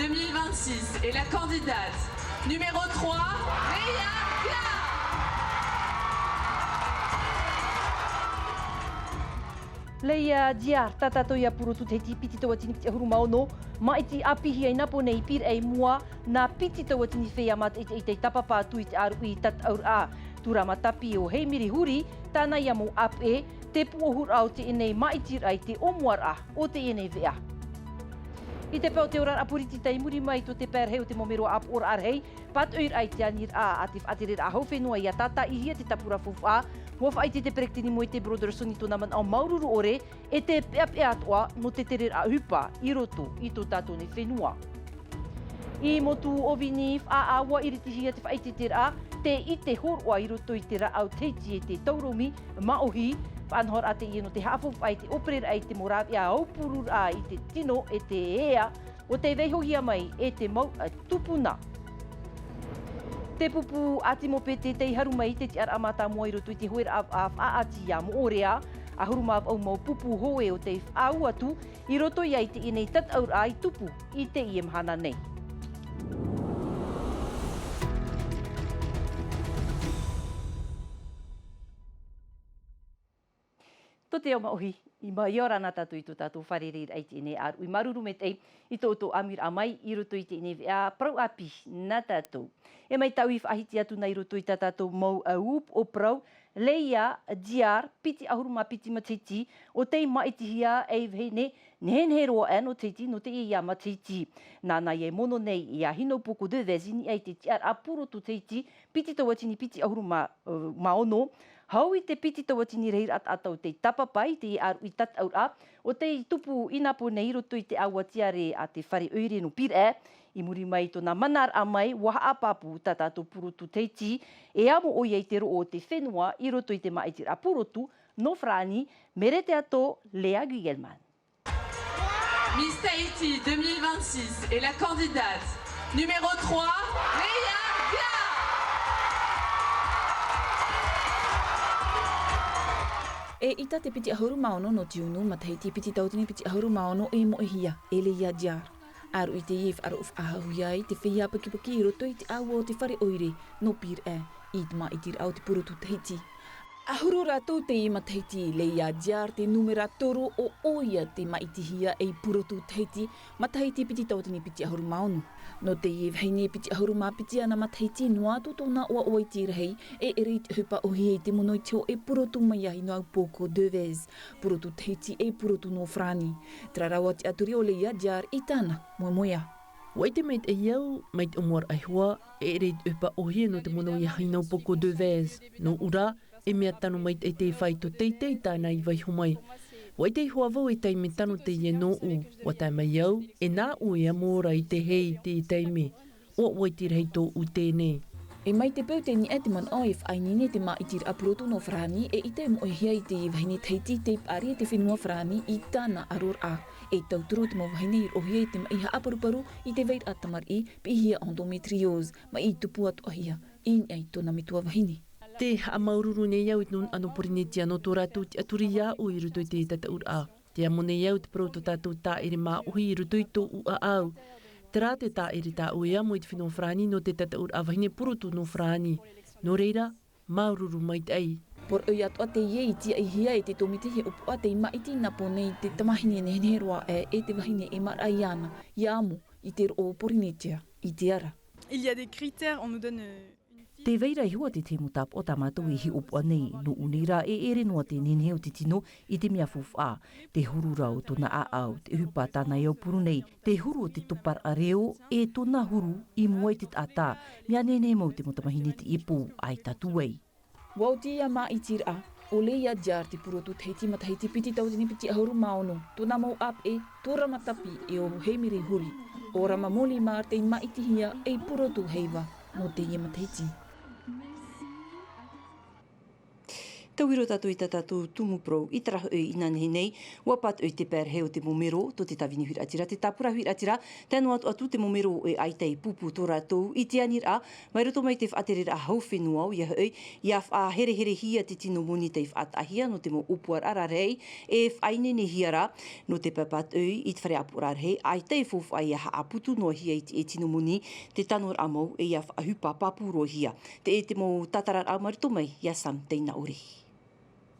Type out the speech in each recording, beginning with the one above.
2026 est la candidate numéro 3, Leia Dia. Leia Diar, tatato ia purutu te piti taua tini piti ahuru maono, maiti apihi ai napo nei pir ei mua, na piti taua tini whea mat i te tapapa tui te aru i tat aur a. Tura matapi o hei miri huri, tāna ia mo ap e, te puohur au te inei maitir ai te omuar a o te inei vea. I te pau te orar apuriti tei muri mai to te perheu te momero ap or arhei, pat uir ai te anir a atif atirir a hau whenua ia tata i hia te tapura fufu a, Wof ai te prektini mo te brother soni to naman au maururu ore e te pea toa no te terer a hupa i roto i to tato ne whenua. I motu ovini a awa i ritihia te whaiteter a te i te horua i roto i te ra au teiti e te tauromi maohi whanhor a te i no te hafof ai te operer ai te morawi a haupurur a i te tino e te ea o te veihohia mai e te mau tupuna. Te pupu ati mo pete te haru mai te ar amata mo i roto i te hoer a ati ia mo orea a huru maaf au mau pupu hoe o te au atu i roto i ai te inei tat aur ai tupu i te i mahana nei. To te o maohi, i mai ora nā tātou i tō tātou wharerir ai te inei aru. I maruru me tei i tō amir amai i roto i te inei vea prau api nā tātou. E mai tau i whahiti atu nei roto i tā tātou mau aup o prau, Leia Diar, piti ahuruma piti matiti, o tei maitihia e vhene, nehenhe roa an o teiti no te ia matiti. Nāna i e mono nei i a hino poko de vezini ai te tiar apuro tu teiti, piti tawatini piti ahuruma maono, hau i te piti tawatini reir atau te tapapai, te aru i tat aur a, o te tupu inapo nei roto i te awatiare a te whare oire no pir e, i muri mai tōna manar a mai, waha apapu ta tātou purutu teiti, e amo o iei te ro o te whenua i roto i te maitir a purutu, no frani, mere te ato Lea Gugelman. Miss Tahiti 2026 est la candidate numéro 3, Leia Dia. E ita te piti ahuru maono no tiunu ma Tahiti piti tautini piti ahuru maono e mo ihia, e Leia Diar. Aru i te ief aru of ahahui ai te whia pakipaki i roto i te awa o te whare oire no pir e, i te maitir au te purutu Tahiti. Ahuru rātou te i ma Tahiti Leia Diar te numera toro o oia te maitihia e purutu Tahiti ma Tahiti piti tautini piti ahuru maono. No te ief heine piti ahuru ma piti ana ma Tahiti noa tu tōna oa oai tirahei e reit hupa ohi e te mono i teo e purutu mai ahi no au poko Devez, purutu Tahiti e purutu no Frani. Tra rawa te aturi o Leia Diar i tāna moemoea. Wai te meit e iau, meit umuar aihua, e reit upa ohi no te mono i ahi no poko Devez. No ura, e mea tanu meit e te whai to teitei tāna i waiho mai. Wai te hua vau e tei me tanu te ie no u, wa tai mai au, e nā u ea mōra i te hei te i teime. O wai te rei tō u tēnei. E mai te pau te ni e te man oif ai nini te maitir aplotu no Frani e i te mo hia i te wahine Tahiti te pari e te whenua Frani i tāna aror a. E tauturo te mo wahine i rohia i te maiha aparuparu i te veir atamar i pi hia endometriose ma i tupu atu ahia i ai tōna mitua wahine. Te amaururu nei au i non anoporine tia no tō rātou te aturi ia o i ruto i te tataur a. Te amo nei au te proto tātou tā ere mā ohi i ruto i tō u a au. Te rā te tā ere tā o ea mo i te whenua Frani no te tataur a wahine purutu no Frani. No reira, maururu mai te ai. Por oi atua te ie i tia i hia e te tomitihi upo a te maiti napo nei te tamahine neheneroa e te wahine e marai ana i amo i te o porinetia i te ara. Il y a des critères, on nous donne... Te veira i hua te te mutap o tamatu i hi upua nei no unira e ere noa te nenheo te tino i te mea fufa. Te huru rau tona a au, te hupa tāna i au puru nei, te huru o te tupar a reo e tona huru i mua i te ata, mea nene mau te motamahini te ipu ai tatuei. Wauti ia mā i tira a, o Leia Diar te purotu Tahiti ma Tahiti piti tautini piti ahuru maono, tōna mau ap e, tō ramatapi e o heimiri huri, o ramamoli mā te maitihia e purotu heiva no te ia ma Tahiti. Tauhiro tātou I tātou tumu pro I tara i nani nei, wapat te pēr heo te momero, to te tawini huira atira, te tapura huira atira, tēnu atu te momero aitei pupu tō rātou, I te anira, mai roto mai te whaaterera hau whenua o ia hoi, ia here hia te tino moni te whaatahia no te mo upuar ararei, whainene hiara no te papat I te whare apuar ararei, aitei fofu ai aha aputu no hia I tino moni, te tanor amau ia whaahupa papuro hia, te mo tatarar au mai roto mai, ia sam teina ori.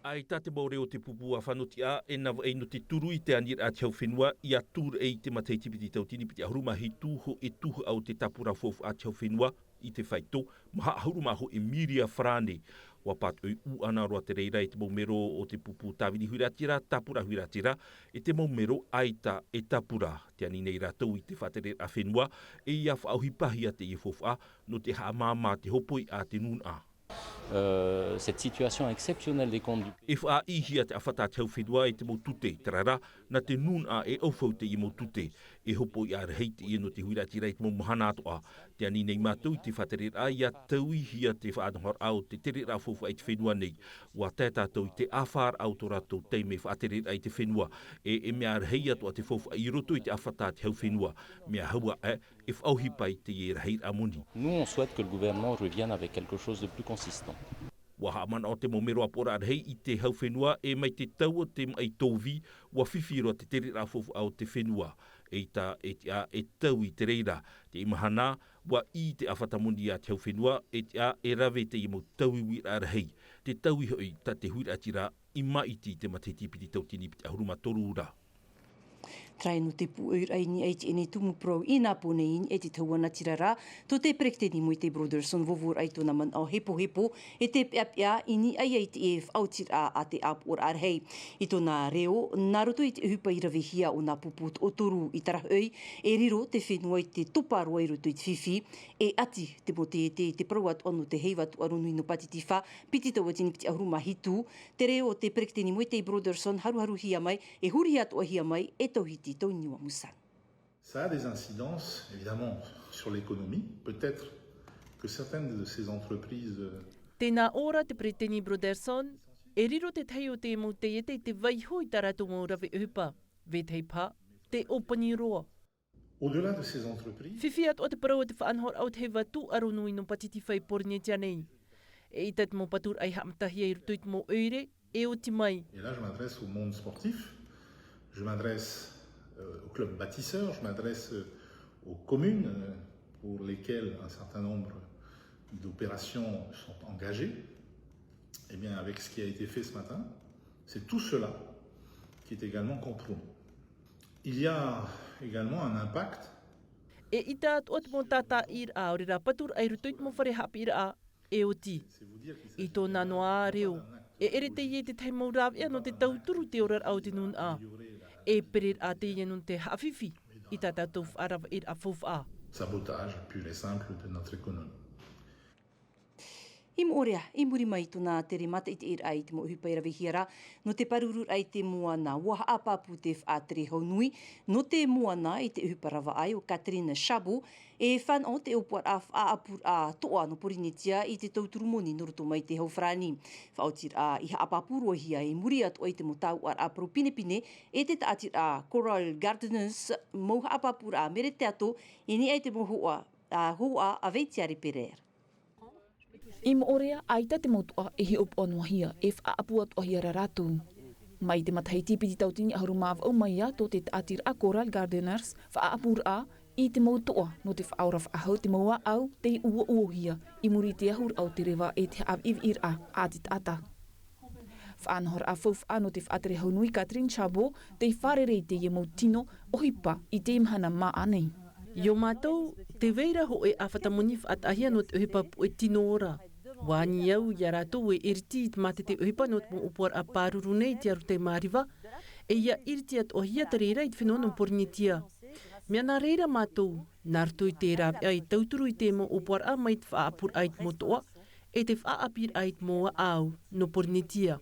Ai tate mau reo te pupu a whanoti a e nawa e no te turu I te anir a te hau whenua I a tūr e te matei tipiti tautini piti ahuruma hi tūho e tūho au te tapura fofu a te hau whenua I te whaito maha ahuruma ho e miria whrane wa pat u ana roa te reira e te mau mero o te pupu tawini huiratira, tapura huiratira e te mau mero aita e tapura te ani nei rātou I te whatere a whenua e ia whaauhipahia te I fofu a no te haamama te hopoi a te nun a. Cette situation exceptionnelle des comptes du If a ihia te awhata te hauwhenua e te mo tute, tarara, na te nun a e aufau te I mo tute, e hopo I ar heite I no te huiratira I te mo mahana atoa, te ani nei mātou I te whatere a ia taui hia te whaadahor au, te tere rā fofu ai te whenua nei, wa tētātou I te awhar au tō rātou tei me whaatere ai te whenua, e mea ar hei atoa te fofu ai roto I te awhata te hauwhenua, mea haua if auhipai te e rahir amoni. Nous, on souhaite que le gouvernement revienne avec quelque chose de plus consistant. Wa man o te momero apora arhei I te hau whenua e mai te taua te mai tōwi wa whiwhiro te tere rā fofu au te whenua e ta e tau I te reira te mahana wa I te awhatamoni a te hau whenua e rave te I mo taui wira arhei te taui hoi ta te huira atira I maiti te mateitipiti tautini piti ahuruma toru ura. Trai no te puur ai ni ai te tumu pro I nā pone in e te tauana tirara, to te prekteni mo I te Broderson vovor ai tōna man au hepo e te pia ini ai te e whautira a te apor arhei. I tōna reo, nā roto I te uhupa I rawehia o nā puput o toru I tarahoi, e riro te whenua I te toparo ai roto I te whiwhi, e ati te mo te prauat ono te heiwatu arunui no patitiwha, piti tau atini piti ahuruma hitu, te reo te prekteni mo I te Broderson haruharu hia mai, e huri atua hia mai, e tauhiti tau Moussan. Ça a des incidences, évidemment, sur l'économie. Peut-être que certaines de ces entreprises... Tēnā ora te preteni Broderson, e riro te tei o te mo te te waiho I tarato mō rawe upa, vetei pā, te opani roa. Au-delà de ces entreprises... Whiwhi atu o te parau te whaanhor au te hewa tū arunui no patiti whai porne tianei. E I tat mō patur ai hamatahi ai rutuit mō eire, e o ti mai. Et là, je m'adresse au monde sportif, je m'adresse aux clubs bâtisseurs, je m'adresse aux communes pour lesquelles un certain nombre d'opérations sont engagées. Eh bien, avec ce qui a été fait ce matin, c'est tout cela qui est également compromis. Il y a également un impact. E I tātu atu mō tātā ir a ori rā patur ai rutuit mō whare hapi ir a e o ti. I tōna noa reo, e ere te ie te taimau rāwea no te tauturu te orar au te nun a. E perir a te ie nun te hawhiwhi I tātou wharawa ir a fofu a. Sabotage pur et simple de notre économie. I morea, I muri mai tōna tere mata I te ira ai te mo uhupai rawehiara, no te parurur ai te moana waha apapu te whaatere haunui, no te moana I te uhuparawa ai o Katrina Shabo, e whan o te opuar a apur a toa no Porinitia I te tauturumoni no roto mai te hauwhrani. Whaotir a iha apapu rohia e muri atu ai te mo tau ar apro pinepine, e te taatir a Coral Gardeners, mauha apapu a mere te ato, e ni ai te mo hoa a veitiare perer. I moorea, aita te motua e he opo anua hia, e whaapu atua hia ra rātou. Mai te mataiti piti tautini ahuruma au mai a tō te atir a Coral Gardeners, whaapur a I te motua no te whaora whaahau te moa au te ua hia, I muri te ahur au te rewa e te aviv ir a te tata. Whaanahor a fouf no te whaatere haunui Katrin Chabo, te wharerei te ye mo tino ohipa I te imhana maa anei. Yo mātou, te veira ho e awhatamoni whaatahia no te ohipa po e tino ora. Wāni au ia rātou e iriti I te mate te ohipa no te mo upuar a pāruru nei te aru te māriwa, e ia iriti at ohia te reira I te whenua no Porinitia. Mea nā reira mātou, nārtu I te rāwe ai tauturu I te mo upuar a mai te whaapur ai te motoa, e te whaapir ai te moa au no Porinitia.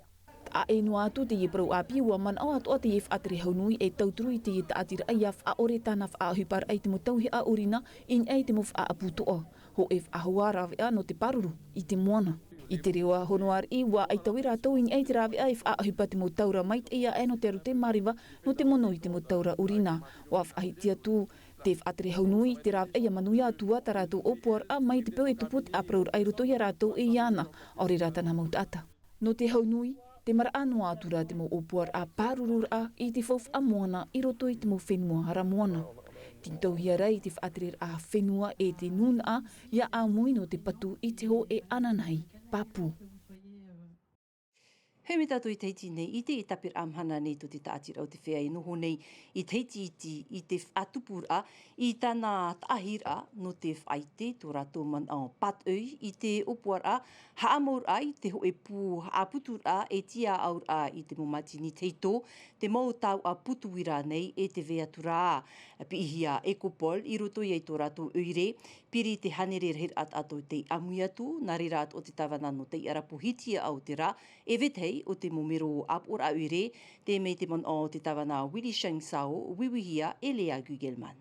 A e noa atu te ie prau api ua man au atu a te ie whaatere haunui e tauturu I te ie taatira ai a whaore tāna whaahupar ai te mo tauhi a orina in ai te mo whaapu toa, ho e whaahua rawe a no te paruru I te moana. I te rewa honoar i wa ai tawi rātou in ei te rawe ai whaahipa te mo taura mai te ia eno te rute mariwa no te mono i te mo taura urina. Wa whaahitia tū te whaatere haunui te rawe ia manuia atua ta rātou opuar a mai te peo e tuput a praur ai roto ia rātou e iana o re rātana mautata. No te haunui, te mara anua atura te mo opuar a pārurur a i te fof a moana i roto i te mo whenua hara moana. Tintau hia rei te whaatere a whenua e te nuna a ia a mui no te patu i te ho e ananai papu. He me tātou i teiti nei, i te i tapir amhana nei to te tātira o te whea i noho nei, i teiti i te atupura, i tāna tahira no te whaite, tō rātou man pat ui, i te opuara, haamaur a, i te ho e pū haaputur a, e tia aur a, i te momati ni teito, te mau tau a putuira nei, e te vea tura, pihia ekopol, i roto i tō rātou uire, piri te hanere rehir ato te amuiatu, nā re rāt o te tawana no te arapuhitia au te rā, e vetei o te momero ap ora uire, te mei te mon o te tawana Willy Sheng Sao, wiwihia e Lea Gugelman.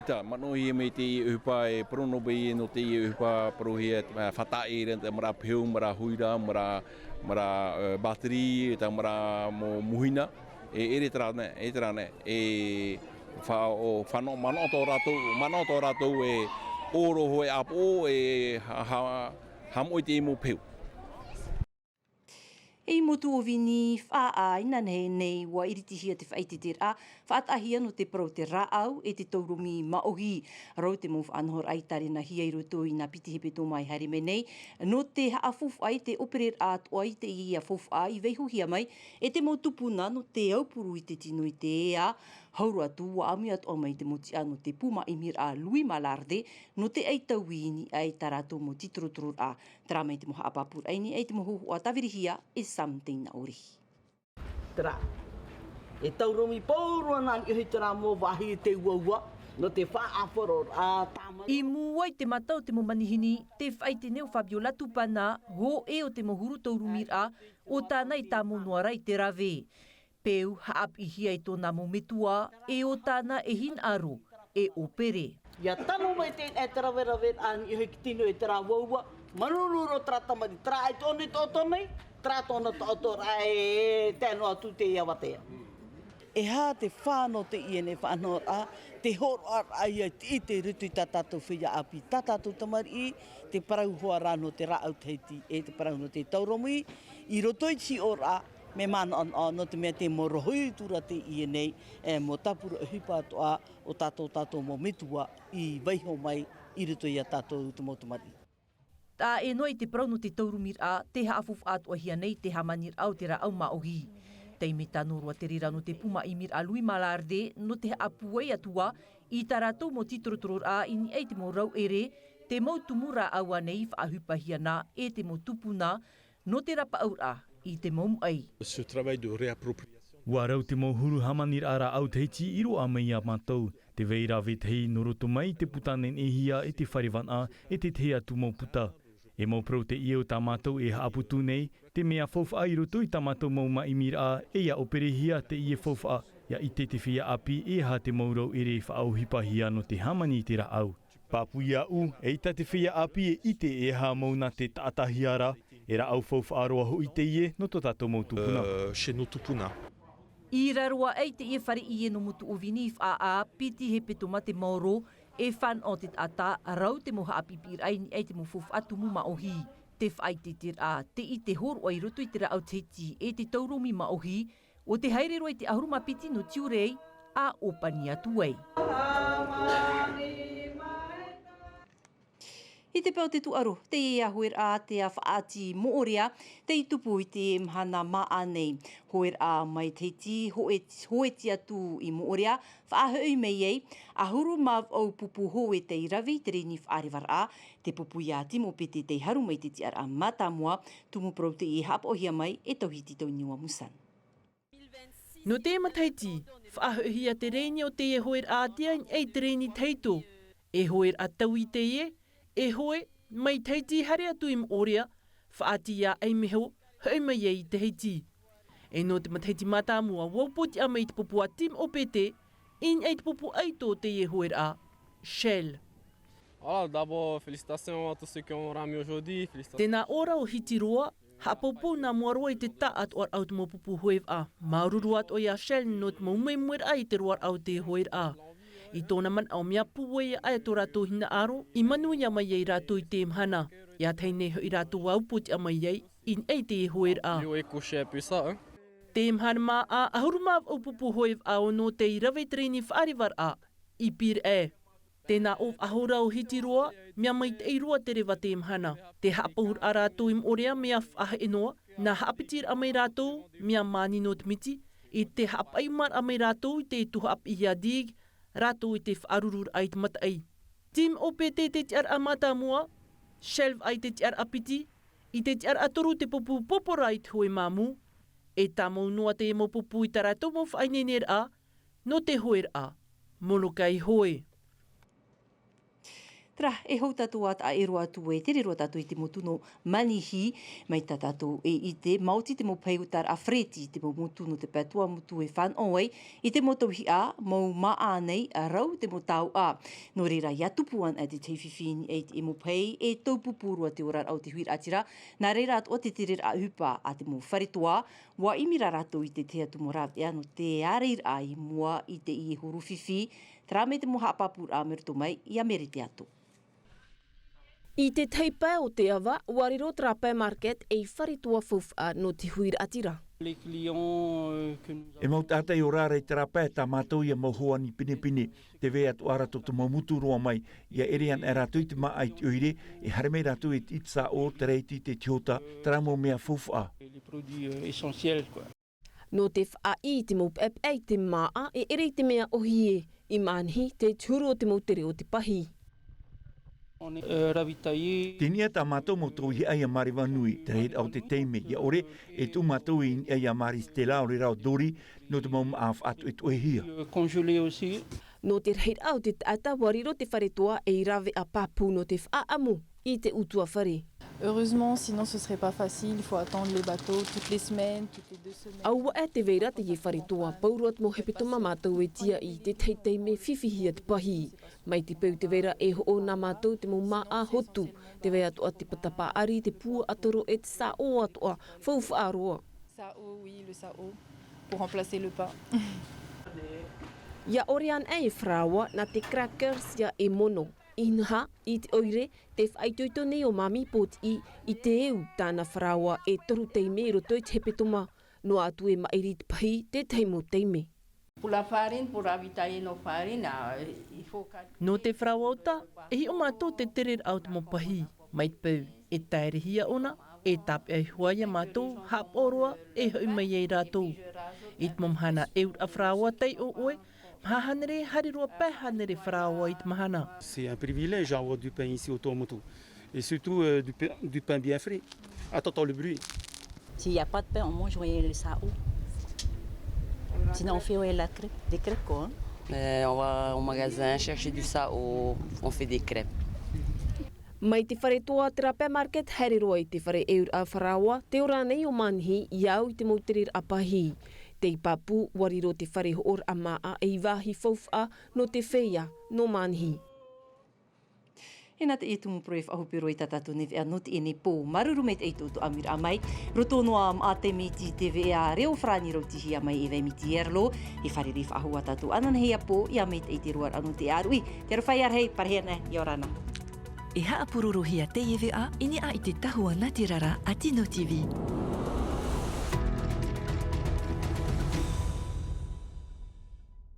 Ta mano i me te upa e prono be no te upa prohia fatai rente mara peu mara huira mara bateri ta mara mo muhina e ere trane e fa o fano mano to rato e oro hoe apo e ham o te mo peu. E motu o vini whaa ina nei wa iritihia te whaiti te rā, whaatahia no te parau te rā au e te taurumi maohi. Rau te mōwha anhor ai tare na hia i roto i nga pitihepe tō mai haere me nei. No te haafof ai te operer āt o ai te ia fof ai veihuhia mai, e te mō tupuna no te aupuru i te tino i te ea, hauru atu wa ami atu o mai te moti ano te puma imir a Lui Malarde, no te ei tauini ai tarato mo titrotrur a tera mai te moha apapur aini, ei te moho o a tawirihia e something na ori. Tera, e tauromi paurua nani uhi tera mō wahi te uaua, no te whaaforo a tāmai. I muai te matau te mo manihini, te whaite neo Fabiola Tupana, ho e o te mohuru taurumir a, o tānei tā monuara i te rave. Peu haap i hia i tōna mo metua, e o tāna e hin aro, e opere. Ia tano mai te e terawe ani uhi ki tino e tera waua, manururo tratamari, tra ai tōne tōtonei, tra tōna tōtora e tēno atu te iawatea. E hā te whāno te iene whanor a, te horo ar ai i te rutu i tātātou whia api, tātātou tamari i, te parau hoa rāno te rāau teiti, e te parau no te tauromi, i roto i si ora, me mana no te mea te morohui tura te ienei, e mo tapura hipa atoa o tātou mo mitua i veiho mai i roto i a tātou tumotumari. Tā e noi te parau no te taurumir a, te haafof atua hia nei te hamanir au te rāau maohi. Tei me tānorua te rira no te puma imir a Lui Malarde, no te haapuai atua, i tā rātou mo titrotoror a ini ei te mo rau ere, te mau tumura aua nei whaahupa hiana e te mo tupuna, no te rapa aur a, i te mom ai. Wa rau te mo huru hamanir ara au teiti iro a mai a mātou, te veira vetei no roto mai te putanen e hia e te whariwana e te te atu mo puta. E mau prau te iau tā mātou e haaputu nei, te mea fofa i roto i tā mātou mau maimir a e ia operehia te ie fofa, ia i te whia api e ha te maurau ere whaauhipa hia no te hamani te ra au. Papu ia u, e ita te whia api e ite e ha mauna te tātahiara, e ra au fofa aroa ho i te ie no to tātou mau tupuna. I rarua ei te ie whare i e no mutu o vini wha a piti he peto ma te mauro, e whan o te ata rau te moha apipir aini ei te mo fof atu mu maohi. Te whai te tira te i te horo ai roto i te rao teiti e te tauromi maohi, o te haere roi te ahuruma piti no tiurei a opani atu ei. I te pau te tuaro, te ia hoer a te a whaati moorea, te i tupu i te mahana maa nei. Hoer a mai teiti, hoeti atu i moorea, whaahui mei ei, a huru mav au pupu hoe te i ravi, te rini whaarewar a, te pupu i a timo pete te haru mai te tiara a matamua, tumu prau te i hap ohia mai, e tauhiti tau niwa musan. No te mataiti, whaahui a te reini o te e hoer a tia ei te reini teito, e hoer a tau i te e hoe, mai teiti hare atu im orea, whaati ia ei meho, hei mai ei te heiti. E no te mataiti matamua, waupoti a mai te pupu a tim o pete, in ei te pupu aito te e hoer a Shell. Voilà, d'abord, félicitations à tous ceux qui ont rami aujourd'hui. Tēnā ora o hiti roa, hapopo nā moaroa i te taat o au te mopupu hoev a. Maururu at o ia shell no te maumemwer ai te roar au te hoer a. I tōna man au mea puwe ai tō rātou hina aro, i manu ia mai ei rātou i te mhana. Ia teine i rātou auput a mai ei, in ei te hoer a. Te mhana mā a ahuruma o pupu hoev a o no te i rawe trini whaariwar a, i pir e. Tēnā of ahora o hiti roa, mea mai te eiroa te rewa te mhana. Te hapahur a rātou im orea mea whaha enoa, nā haapitir a mai rātou, mea mani no te miti, i te hapaimar a mai rātou i te tuha ap i dig, rātou i te whaarurur ai te mata ai. Tim o pete te tiar a mata mua, shelf ai te tiar apiti, i te tiar atoru te pupu popora i te hoe mamu, e tā maunua te mo pupu i ta rātou mo whainenir a, no te hoer a, mono kai hoe. Tra, e hou tātou at a eroa atu e tere roa tātou i te motuno manihi, mai tā tātou e i te mauti te mo peiutar a freti te mo motuno te patua motu e whan oei, i te motauhi a, mau maa nei a rau te mo tau a. No reira ia tupuan a te teififini e te mo pei e taupupurua te orar au te huir atira, nā reira at o te tere a hupa a te mo wharetoa, wa imira rato i te tea tumorat e ano te areir a i mua i te i huru whiwhi, tra me te mo haapapur a merito mai i a mere te ato. I te teipa o te awa, wariro trape market e wharitua fufa no te huir atira. E mau tātai o rāra i trape tā mātou ia mauhoa ni pine te vea tu ara to te maumutu roa mai. Ia erean e rātou i te maa ai te oire, e hare mei rātou i te itsa o te reiti te tiota, tramo mea fufa. No te wha i te mau ep ei te maa e ere te mea ohie, i manhi te tūro o te mau tere o te pahi. Tēnia tā mātou mo tau hi ai a mariwa nui, te reit au te teime. Ia ore, e tu mātou i ai a mari stela o re rao dori, no te mau maaf atu e tu e hia. No te reit au te tata wariro te wharetoa e i rawe a papu no te wha amu i te utua whare. Heureusement, sinon ce serait pas facile, il faut attendre les bateaux toutes les semaines, toutes les 2 semaines. Aua e te veira te ye wharetoa, pauruat mo hepetoma mātou e tia i te teitei me whiwhihia te pahi. Mai te peu te veira e ho nā mātou te mo mā a hotu, te vea toa te patapa ari te pua atoro e te sa o atoa, whauwha aroa. Sao, oui, le sao, pour remplacer le pain. Ia orean e whraua na te crackers ia e mono. Inha, i te oire, te whaitoito nei o mami pot i te eu tāna whraua e toru teime roto i te hepetoma, no atu e mairi te pahi te teimo teime. No te whrawauta, e hi o mātou te tere au te mopahi, mai te pau e tairehia ona, e tape ai huaia mātou, hap oroa, e hoi mai ei rātou. I te momhana eur a whraua tei o oe, mahanere hariroa pēhanere whraua i te mahana. C'est un privilège d'avoir du pain ici au Tuamotu, et surtout du pain bien frais. Attends le bruit. S'il n'y a pas de pain, on mange le sao. Sinon, on fait des crêpes, quoi. On va au magasin chercher du sao, on fait des crêpes. Mai te wharetoa te rape market hariroa i te whare eur a wharaua, te ora nei o manhi iau i te mauterir a pahi. Te papu wariro te whare hoor a maa e i wahi whauwha no te whea no manhi. E nā te e tumu proef ahupiro i tatatu newe anoti e ne pō. Maruru mei te eitoto amir a mai. Roto noa am a te miti te vea reo whrani rautihi a mai e vei miti erlo. E whare rif ahu a tatu anan hei a pō i a mei te ruar anoti e arui. Te rwhai ar hei, parhena, i orana. E haa pururuhi a te ewe a, ini a i te tahua Natirara a Tino TV.